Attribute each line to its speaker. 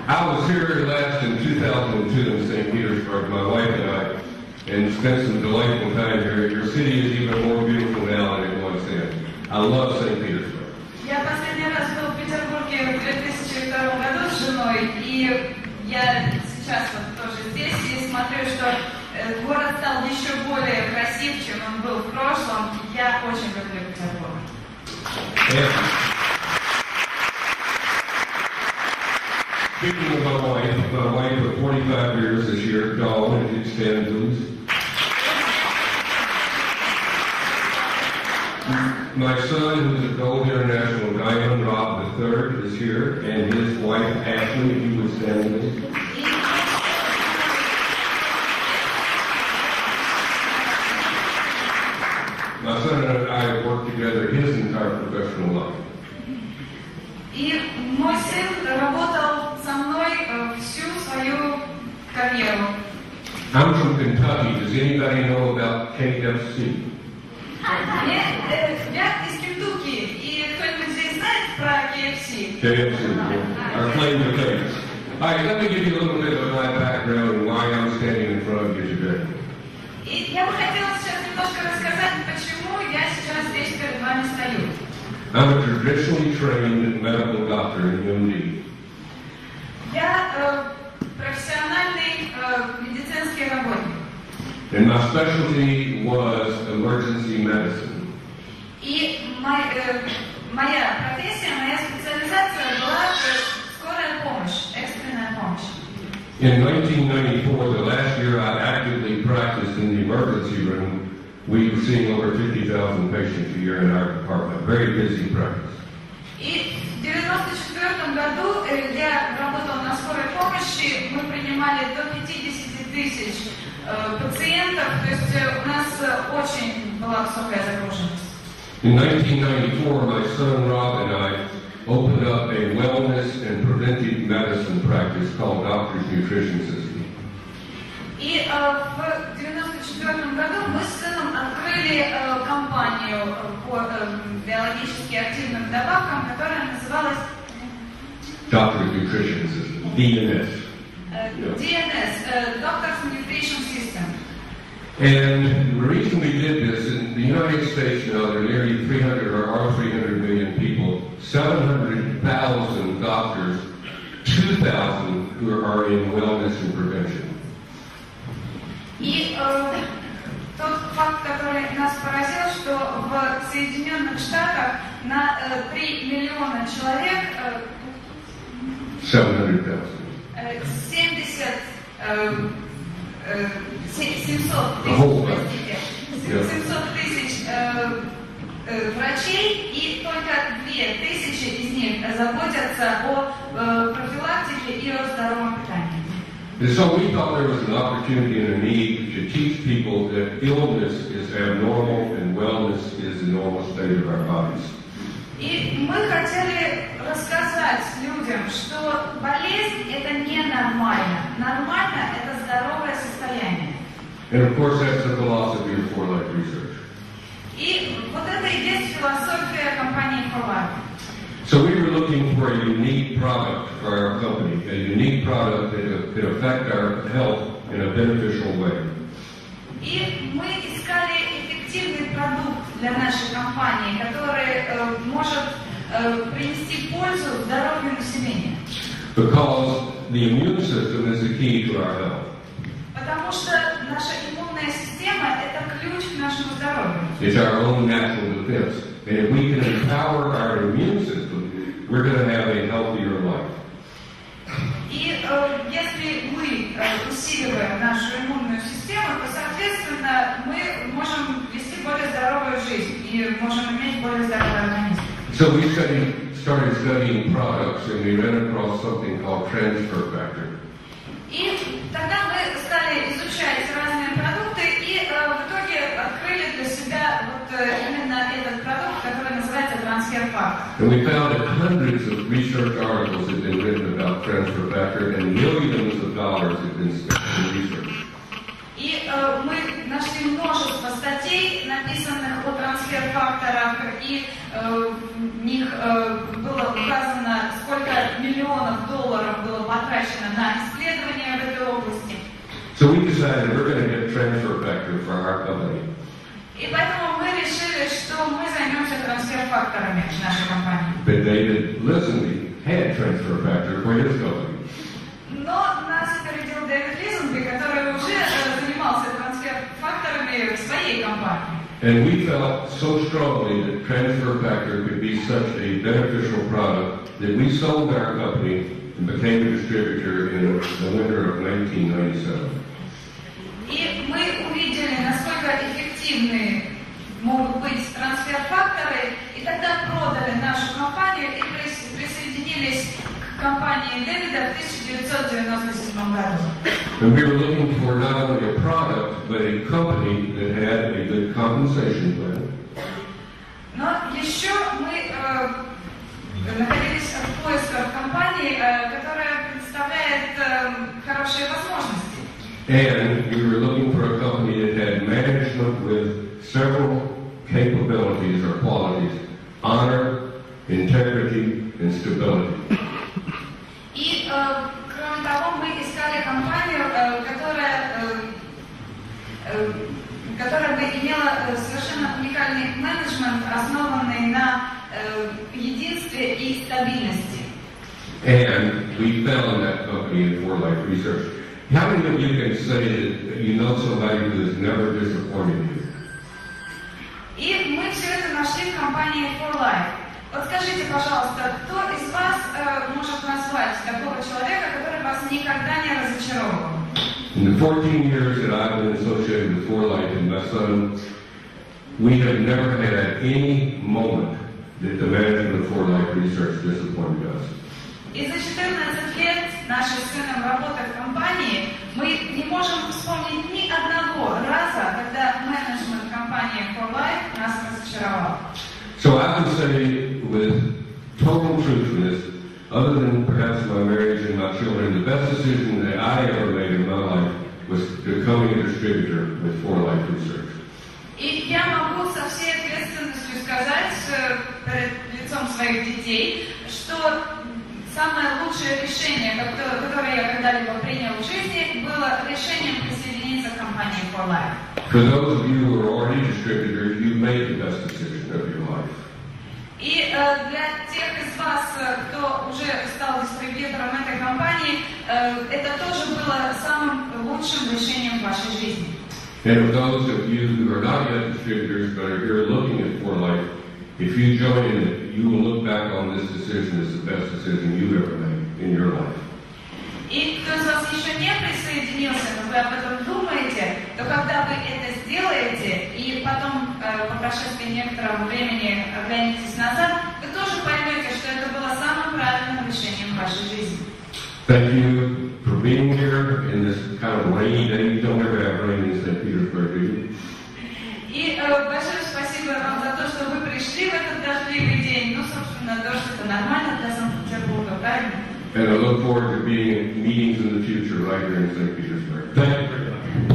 Speaker 1: I was here last in 2002 in St. Petersburg, my wife and I, and spent some delightful time here. Your city is even more beautiful now than it was then. I love St. Petersburg.
Speaker 2: Я последний раз был в Петербурге в 2002 году с женой, и я сейчас вот тоже здесь и смотрю, что город стал еще более красив, чем он был в прошлом. Я очень люблю Петербург.
Speaker 1: Speaking of my wife of 45 years this year, Dawn, if you'd stand, please. My son, who's a Gold International Diamond, Rob III, is here, and his wife, Ashley, if you would stand, please. My son and I have worked together his entire professional life.
Speaker 2: И мой сын работал со мной всю свою карьеру.
Speaker 1: I'm from Kentucky. Does anybody know about KFC?
Speaker 2: Я из Кентукки, и кто-нибудь здесь знает про KFC?
Speaker 1: KFC, our claim to fame. All right, let me give you a little bit of my background and why I'm standing in front of you today.
Speaker 2: И я бы хотела сейчас немножко рассказать, почему я сейчас здесь перед вами стою.
Speaker 1: I'm a traditionally trained medical doctor in UMD.
Speaker 2: Я профессиональный медицинский работник.
Speaker 1: And my specialty was emergency medicine.
Speaker 2: И моя профессия, моя специализация была скорая помощь, экстренная помощь.
Speaker 1: In 1994, the last year I actively practiced in the emergency room, we were seeing over 50,000 patients a year in our department. Very busy practice.
Speaker 2: И в 1994 году я работала на скорой помощи, мы принимали до 50 тысяч пациентов, то есть у нас очень была высокая загруженность.
Speaker 1: In 1994, my son Rob and I opened up a wellness and preventive medicine practice called Doctor's Nutrition System.
Speaker 2: И в 1994 году мы с сыном открыли компанию по биологически активным добавкам, которая называлась
Speaker 1: Doctor's Nutrition System, DNS.
Speaker 2: DNS, Doctor's Nutrition System.
Speaker 1: And the reason we did this, in the United States now, there are nearly 300 or are 300 million people, 700,000 doctors, 2,000 who are in wellness and prevention.
Speaker 2: И тот факт, который нас поразил, что в Соединенных Штатах на 3 миллиона человек
Speaker 1: 700,000.
Speaker 2: 700 тысяч врачей, и только 2000 из них заботятся о профилактике и о здоровом питании.
Speaker 1: And so we thought there was an opportunity and a need to teach people that illness is abnormal and wellness is the normal state of our bodies.
Speaker 2: И мы хотели рассказать людям, что болезнь – это ненормально. Нормально – это здоровое состояние.
Speaker 1: And of course that's the philosophy of 4Life Research.
Speaker 2: И вот это и есть философия компании 4Life.
Speaker 1: So we were looking for a unique product for our company, a unique product that could affect our health in a beneficial way.
Speaker 2: И мы искали эффективный продукт для нашей компании, который может принести пользу здоровью населения.
Speaker 1: Because the immune system is the key to our health.
Speaker 2: Потому что наша иммунная система – это ключ к нашему здоровью.
Speaker 1: It's our own natural defense. And if we can empower our immune system, we're going to have a healthier life.
Speaker 2: И если мы усиливаем нашу иммунную систему, то, соответственно, мы можем вести более здоровую жизнь и можем иметь более здоровый организм.
Speaker 1: So we started studying products, and we ran across something called transfer factor.
Speaker 2: И тогда мы стали изучать разные продукты и в итоге открыли для себя вот именно этот продукт, который называется трансфер-фактор.
Speaker 1: And we found that hundreds of research articles had been written about transfer factor, and millions of dollars had been spent in research.
Speaker 2: И мы нашли множество статей, написанных о трансфер-факторах, и в них было указано, сколько миллионов долларов было потрачено потрачено на исследования в этой области.
Speaker 1: So we decided we're going to get transfer factor for our company.
Speaker 2: И поэтому мы решили, что мы займемся трансфер-факторами в нашей компании.
Speaker 1: But David Lisenby had transfer factor for his company.
Speaker 2: Но нас опередил Дэвид Лизенби, который уже занимался трансфер-факторами в своей компании.
Speaker 1: And we felt so strongly that transfer factor could be such a beneficial product that we sold our company and became a distributor in the winter of 1997.
Speaker 2: И мы увидели, насколько эффективны могут быть трансфер-факторы, и тогда продали нашу компанию и присоединились к компании Дэвида в 1997 году.
Speaker 1: And we were looking for not only a product, but a company that had a good compensation plan.
Speaker 2: Но еще мы находились в поисках компании, которая представляет хорошие возможности.
Speaker 1: And we were looking for a company that had management with several capabilities or qualities: honor, integrity, and stability.
Speaker 2: И кроме того, мы искали компанию, которая бы имела совершенно уникальный менеджмент, основанный на единстве и стабильности.
Speaker 1: And we found that company in 4Life Research. How many of you can say that you know somebody who has never disappointed you?
Speaker 2: И мы все это нашли в компании 4Life. Вот скажите, пожалуйста, кто из вас может назвать такого человека, который вас никогда не разочаровал?
Speaker 1: In the 14 years that I've been associated with 4Life and my son, we have never had any moment that the management of 4Life Research disappointed us.
Speaker 2: И за 14 лет нашей с сыном работы в компании мы не можем вспомнить ни одного раза, когда менеджмент компании 4Life нас разочаровал.
Speaker 1: So I would say with total truthfulness, other than perhaps my marriage and my children, the best decision that I ever made in my life was becoming a distributor with 4Life Research.
Speaker 2: И я могу со всей ответственностью сказать перед лицом своих детей, что самое лучшее решение, которое я когда-либо принял в жизни, было решением присоединиться к компании 4Life.
Speaker 1: For those of you who are already distributors, you've made the best decision of your life.
Speaker 2: И для тех из вас, кто уже стал дистрибьютором этой компании, это тоже было самым лучшим решением в вашей жизни.
Speaker 1: And for those of you who are not yet distributors but are here looking at 4Life, if you join in it, you will look back on this decision as the best decision you've ever made in your life.
Speaker 2: И кто из вас еще не присоединился, но вы об этом думаете, то когда вы это сделаете, и потом по прошествии некоторого времени оглянетесь назад, вы тоже поймете, что это было самым правильным решением в вашей жизни.
Speaker 1: Thank you for being here in this kind of rainy day. You don't ever have rain in St. Petersburg, do you?
Speaker 2: И большое спасибо вам за то, что вы пришли в этот дождливый день. Ну, собственно, дождь это нормально для Санкт-Петербурга, правильно?
Speaker 1: And I look forward to being in meetings in the future right here in St. Petersburg. Thank you very much.